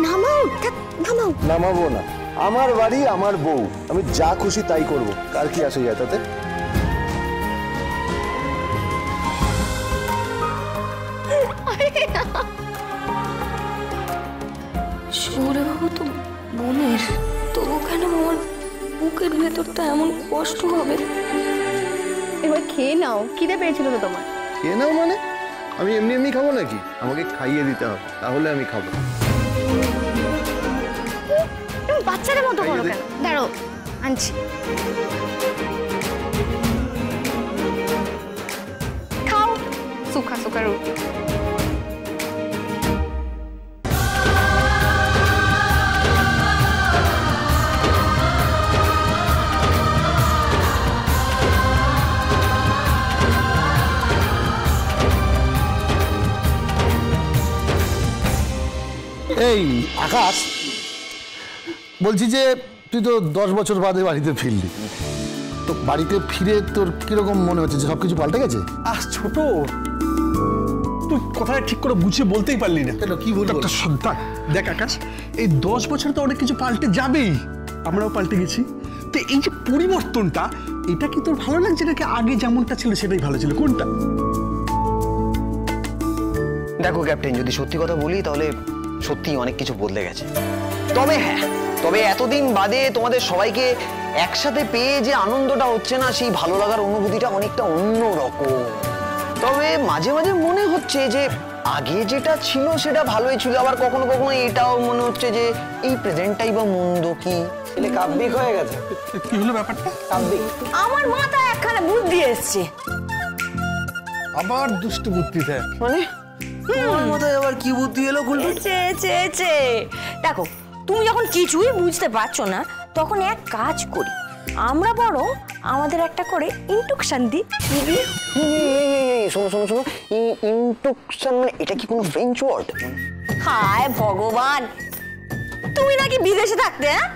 নামাও নামাও। নামাবো না, আমার বাড়ি আমার বউ, আমি যা খুশি তাই করব, কার কি আসে যায় তাতে? সৌরে বাবু তো বোনের, তবু কেন আমার বুকের ভেতরটা এমন কষ্ট হবে? এবার খেয়ে নাও, খিদে পেয়েছিল তো তোমার। খেয়ে নাও মানে? আমি এমনি এমনি খাবো নাকি? আমাকে খাইয়ে দিতে হবে, তাহলে আমি খাবো। বাচ্চাদের মতো করো কেন? দাঁড়াও, আনছি। খাও সুখা সুখা রুটি। এই আকাশ, বলছি যে তুই তো 10 বছর বাদে বাড়িতে ফিরলি, তো বাড়িতে ফিরে তোর কিরকম মনে হচ্ছে? যে সবকিছু পাল্টে গেছে? ছোট, তুই কথাটা ঠিক করে বুঝিয়ে বলতেই পারলি না। কেন, কি বলবো? একটা সন্তান। দেখ আকাশ, এই 10 বছরে তো অনেক কিছু পাল্টে যাবেই, আমরাও পাল্টে গেছি। তো এই যে পরিবর্তনটা, এটা কি তোর ভালো লাগছে নাকি আগে যেমনটা ছিল সেটাই ভালো ছিল? কোনটা? দেখো ক্যাপ্টেন, যদি সত্যি কথা বলি তাহলে সত্যি অনেক কিছু বদলে গেছে। তবে হ্যাঁ, তবে এতদিন বাদে তোমাদের সবাইকে একসাথে পেয়ে যে আনন্দটা হচ্ছে না, সেই ভালো লাগার অনুভূতিটা অনেকটা অন্যরকম। তবে মাঝে মাঝে মনে হচ্ছে যে আগে যেটা ছিল সেটা ভালোই ছিল, আবার কখনো কখনো এটাও মনে হচ্ছে যে এই প্রেজেন্টটাই বা মন্দ কি। ছেলে কাব্যিক হয়ে গেছে। কি হলো ব্যাপারটা? কাব্যিক। আমার মাথায় একখানা বুদ্ধি এসছে। আবার দুষ্ট বুদ্ধি দেখ। মানে তোমার মাথায় আবার কি বুদ্ধি এলো? দেখো, তুমি যখন কিছুই বুঝতে পারছো না, তখন এক কাজ করি, আমরা বড় আমাদের একটা করে ইন্টুকশন দিই। শোনো শোনো শোনো, ইন্টুকশন মানে এটা কি কোনো ফ্রেঞ্চ ওয়ার্ড? হায় ভগবান, তুমি নাকি বিদেশে থাকতে, হ্যাঁ?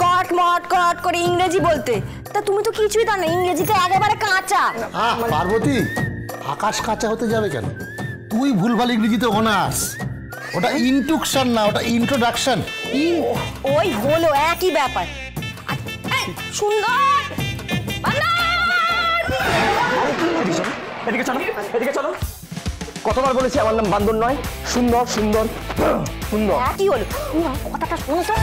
কট মট কট করে ইংরেজি বলতে, তা তুমি তো কিছুই জানো না, ইংরেজিতে একেবারে কাঁচা। পার্বতী, আকাশ কাঁচা হতে যাবে কেন? তুই ভুলভাল ইংরেজিতে অনার্স, ওটা ইন্ট্রোডাকশন না, ওটা ইন্ট্রোডাকশন। ওই হলো একই ব্যাপার। সুন্দর, এদিকে চলো, এদিকে চলো। কতবার বলেছি আমার নাম বান্দর নয়, সুন্দর সুন্দর সুন্দর। কি হলো? কথাটা শোনো তো।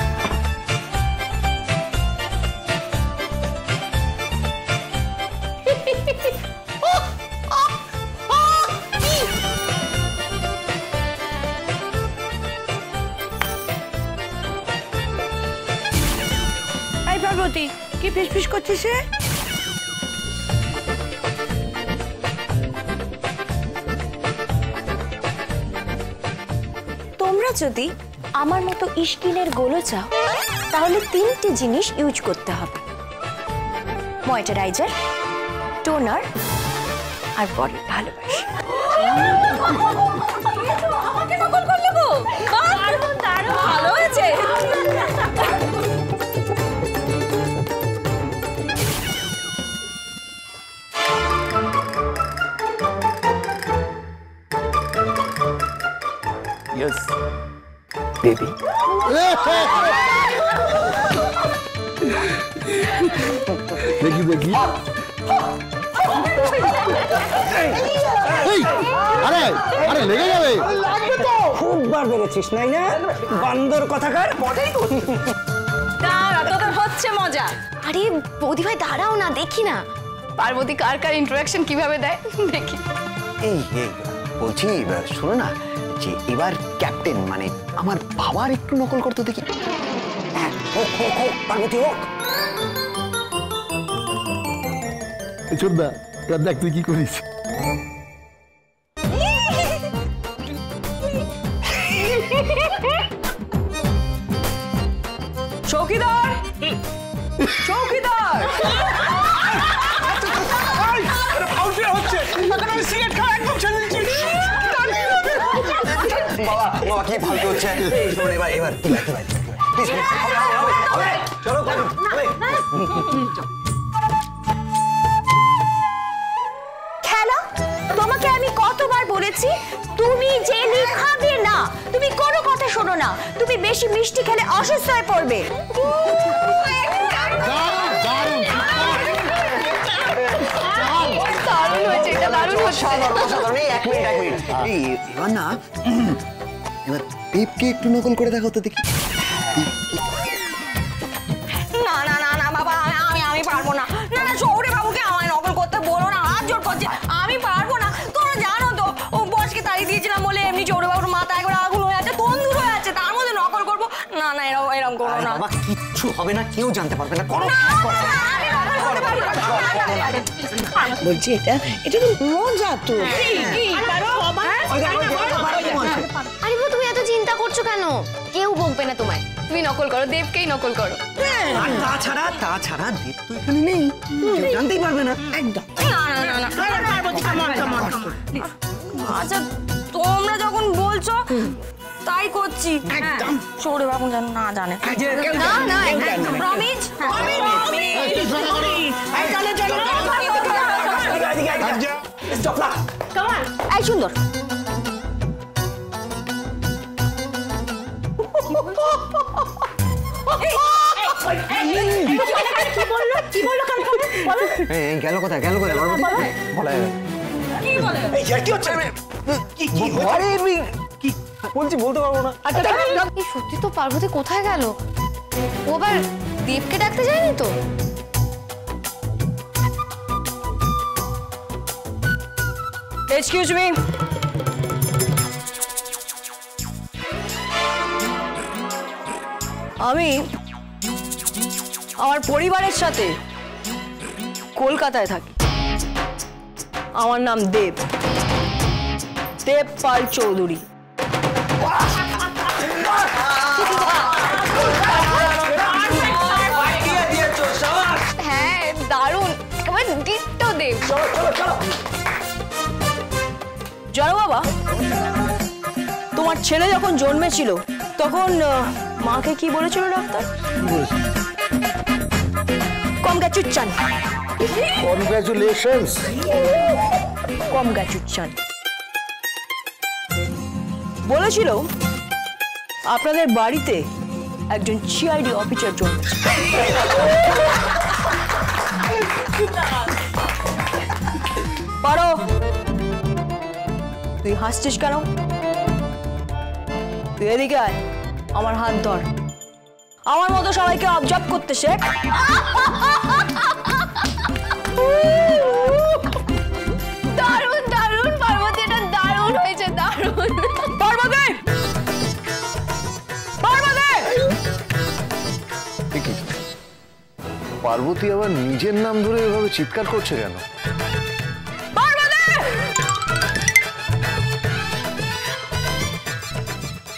পার্বতী, কি ফিসফিস করছিস? তোমরা যদি আমার মতো স্কিনের গোলো চাও, তাহলে 3টে জিনিস ইউজ করতে হবে: ময়শ্চারাইজার, টোনার আর বডির ভালোবাসা। ভালো হয়েছে। Yes, baby. দেখি দেখি। আরে আরে লেগে যাবে। খুব বার বেড়েছিস নাই না বান্দর কথাকার। দাঁড়া, তোদের হচ্ছে মজা। আরে বৌদি ভাই দাঁড়াও না, দেখি না পার্বতী কার কার ইন্ট্রোডাকশন কিভাবে দেয়, দেখি। এই বলছি, শোনো না, যে এবার ক্যাপ্টেন মানে আমার বাবার একটু নকল করতে দেখি। হোক হোক হোক, পার্বতী হোক। ছোটদা, এবার দেখ তুই কি করিস। চৌকিদার, চৌকিদার। বাবা বাবা কি ফালতু হচ্ছে? এবার এবার খেলা, তোমাকে আমি কতবার বলেছি তুমি জেলি খাবে না। তুমি কোনো কথা শোনো না, তুমি বেশি মিষ্টি খেলে অসুস্থ হয়ে পড়বে। দারুণ হয়েছে, এটা দারুণ হচ্ছে। অসাধারণ অসাধারণ। এই এক মিনিট এবার না, এবার দেবকে একটু নকল করে দেখো তো দেখি। না না না না বাবা, আমি পারবো না। না না, সৌরে বাবুকে আমায় নকল করতে বলো না, হাত জোর করছি, আমি পারবো না। তোমরা জানো তো, ও বসকে তাড়িয়ে দিয়েছিলাম বলে এমনি সৌরে বাবুর মাথা একবার আগুন হয়ে আছে, তন্দুর হয়ে আছে, তার মধ্যে নকল করবো? না না, এরকম করো না। বাবা কিচ্ছু হবে না, কেউ জানতে পারবে না, করো। বলছি এটা তো মজা তো। আরে বাবা, তুমি এত চিন্তা করছো কেন? কেউ বকবে না তোমায়, তুমি নকল করো, দেবকেই নকল করো। আর তাছাড়া দেব তো এখানে নেই, কেউ জানতেই পারবে না একদম। না না না না। আচ্ছা, তোমরা যখন বলছো তাই করছি। একদম সৌরে বাবু যেন না জানে। না না, প্রমিস? এই সুন্দর, গেল কোথায় বলা বলছি, বলতে পারবো না। এই সত্যি তো পার্বতী কোথায় গেল? ও আবার দেবকে ডাকতে যায়নি তো? এক্সকিউজ মি, আমি আমার পরিবারের সাথে কলকাতায় থাকি। আমার নাম দেব পাল চৌধুরী। হ্যাঁ, দারুণ, একেবারে ডিট্টো দেব। জানো বাবা, তোমার ছেলে যখন জন্মেছিল তখন মাকে কি বলেছিল ডাক্তার? কংগ্রাচুলেশন। কনগ্রাচুলেশনস। কংগ্রাচুলেশন বলেছিল আপনাদের বাড়িতে একজন সিআইডি অফিসার জন্মেছে। পারো, তুই হাসছিস কেন? তুই এদিকে আয়, আমার হাত ধর, আমার মতো সবাইকে অবজার্ভ করতে শেখ। দারুণ দারুণ পার্বতী, এটা দারুণ হয়েছে, দারুণ। পার্বতী, পার্বতী! পার্বতী আবার নিজের নাম ধরে এভাবে চিৎকার করছে কেন?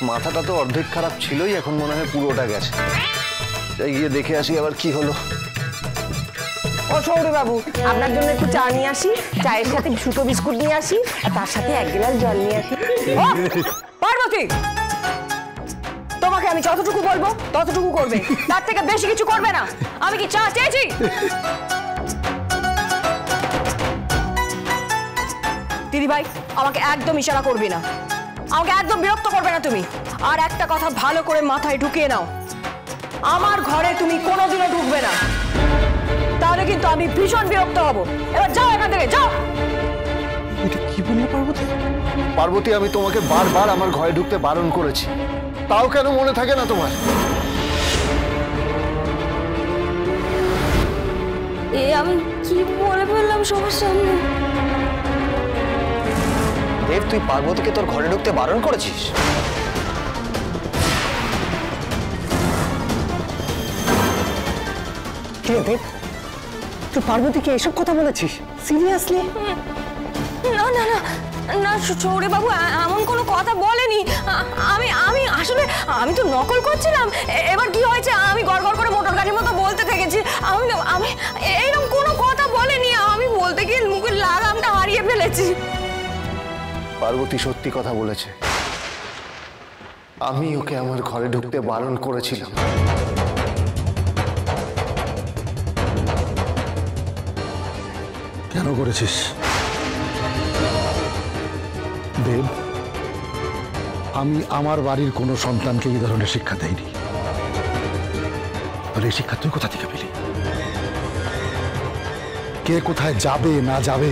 মাথাটা তো অর্ধেক খারাপ ছিলই, এখন মনে হয় পুরোটা গেছে। যাই গিয়ে দেখে আসি আবার কি হলো। ও সৌরে বাবু, আপনার জন্য একটু চা নিয়ে আসি, চায়ের সাথে দুটো বিস্কুট নিয়ে আসি, আর তার সাথে 1 গ্লাস জল নিয়ে আসি। ও, পার্বতী, তোমাকে আমি যতটুকু বলবো ততটুকু করবে, তার থেকে বেশি কিছু করবে না। আমি কি চা চেয়েছি? দিদি ভাই, আমাকে একদম ইশারা করবে না, আমাকে একদম বিরক্ত করবে না তুমি। আর একটা কথা ভালো করে মাথায় ঢুকিয়ে নাও, আমার ঘরে তুমি কোনোদিনও ঢুকবে না, তাহলে কিন্তু আমি ভীষণ বিরক্ত হব। এবার যাও এখান থেকে, যাও। এটা কি বললো পার্বতী? পার্বতী, আমি তোমাকে বারবার আমার ঘরে ঢুকতে বারণ করেছি, তাও কেন মনে থাকে না তোমার? আমি কি বলে ফেললাম সবার সামনে? দেব, তুই পার্বতীকে তোর ঘরে ঢুকতে বারণ করেছিস? কি রে দেব, তুই পার্বতীকে এসব কথা বলেছিস? সিরিয়াসলি? না না না না, সৌরে বাবু এমন কোনো কথা বলেনি। আমি আসলে আমি তো নকল করছিলাম। এবার কি হয়েছে, আমি গড়গড় করে মোটর গাড়ির মতো বলতে থেকেছি। আমি এইরকম কোনো কথা বলেনি, আমি বলতে গিয়ে মুখের লাগামটা হারিয়ে ফেলেছি। পার্বতী সত্যি কথা বলেছে, আমি ওকে আমার ঘরে ঢুকতে বারণ করেছিলাম। কেন করেছিস দেব? আমি আমার বাড়ির কোনো সন্তানকে এই ধরনের শিক্ষা দেইনি। তাহলে এই শিক্ষা তুই কোথা থেকে পেলি? কে কোথায় যাবে না যাবে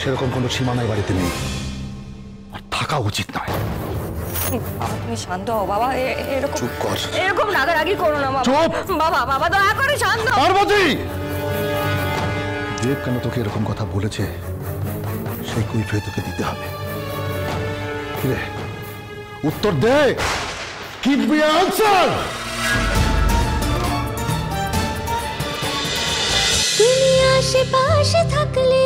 সেরকম কোনো সীমানায় বাড়িতে নেই, আর থাকা উচিত নয়। বাবা তুমি শান্ত হও বাবা, এরকম চুপ কর। এরকম রাগারাগি করো না বাবা। চুপ। বাবা বাবা দয়া করে শান্ত হও। পার্বতী, দেব কেন তোকে এরকম কথা বলেছে সেই কৈফিয়ত তোকে দিতে হবে। কিরে, উত্তর দে। Give me answer. তুমি আশেপাশে থাকলে